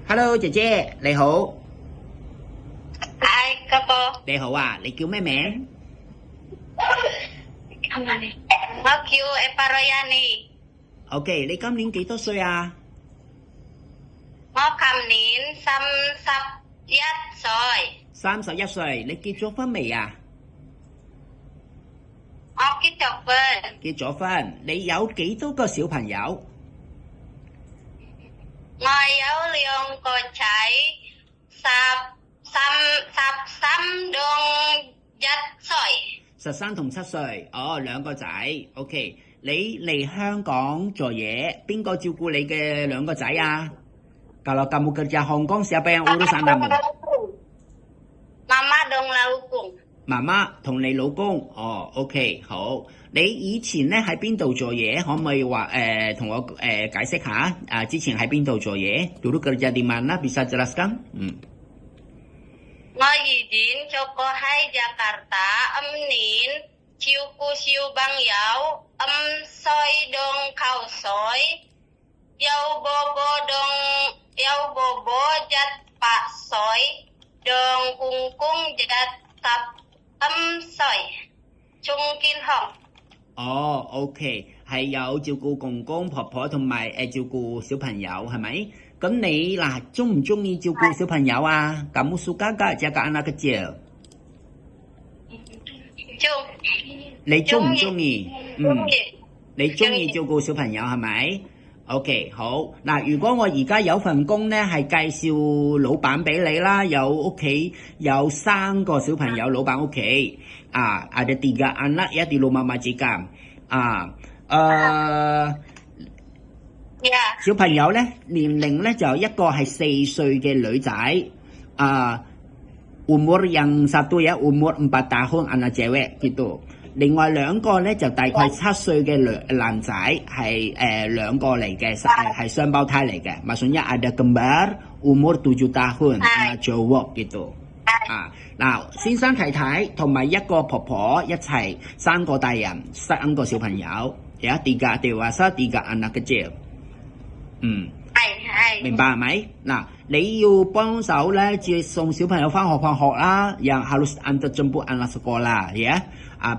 Hello， 姐姐你好。Hi， 哥哥。你好啊，你叫咩名？我叫 Eparoyani。OK， 你今年幾多歲啊？我今年31歲。31歲，你結咗婚未啊？我結咗婚。結咗婚，你有幾多個小朋友？我有2個仔，13同1歲。13同7歲，哦，2個仔。OK， 你嚟香港做嘢，邊個照顧你嘅2個仔啊？Kalau kamu kerja Hong Kong, siapa yang urus anakmu? 媽媽同老公。媽媽同你老公，哦 ，OK， 好。你以前咧喺邊度做嘢？可唔可以話同我解釋下？之前喺邊度做嘢？Dulu kerja di mana? Bisa jelaskan？ 我以前做過喺Jakarta 5年，照顧小朋友5歲到9歲，有寶寶8歲，同公公15歲，仲健康。哦 ，OK， 係有照顧公公婆婆同埋照顧小朋友係咪？咁你嗱中唔中意照顧小朋友啊？Kamu suka gak jaga anak kecil？ 你中唔中意？你中意照顧小朋友係咪 ？OK， 好。嗱，如果我而家有份工咧，係介紹老闆俾你啦，有屋企有3個小朋友，老闆屋企ada 3 anak ya di rumah majikan小朋友咧年齡咧就一個係4歲嘅女仔umur yang satu ya umur 4 tahun anak cewek gitu。另外2個咧就大概7歲嘅男仔係2個嚟嘅，係雙胞胎嚟嘅。Maksudnya ada kembar umur 7 tahun anak cowok gitu。嗱，先生太太同埋1個婆婆一齊3個大人3個小朋友，ya 3 dewasa 3 anak kecil。明白係咪？嗱，你要幫手咧接送小朋友翻學放學啦，yang harus antar jemput anak sekolah ya。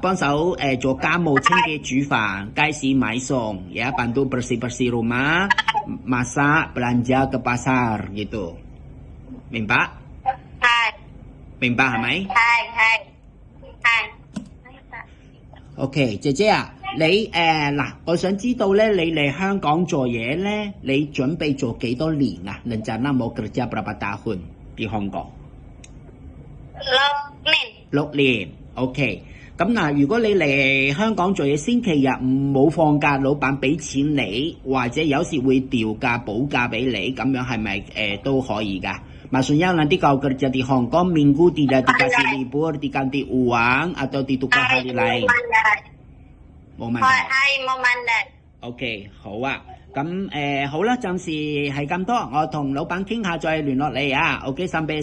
幫手做家務清潔煮飯，街市買餸ya bantu bersih-bersih rumah masak belanja ke pasar gitu。明白？明白係咪？係。OK， 姐姐啊，你嗱，我想知道咧，你嚟香港做嘢咧，你準備做幾多年啊？Rencana mau kerja berapa tahun di Hong Kong？ 6年。OK。咁嗱，如果你嚟香港做嘢，星期日冇放假，老闆俾錢你，或者有時會調假補假俾你，咁樣係咪都可以㗎？Maksudnya nanti kalau kerja di Hong Kong minggu tidak dikasih libur, diganti uang atau ditukar hari lain？ 冇問題。係冇問題。OK， 好啊。咁好啦，暫時係咁多，我同老闆傾下再聯絡你啊。OK， sampai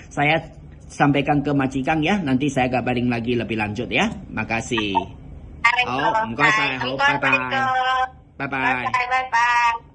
saya sampaikan ke majikan ya, nanti saya kabarin lagi lebih lanjut ya. Makasih. 好，唔該晒，好，拜拜。拜拜。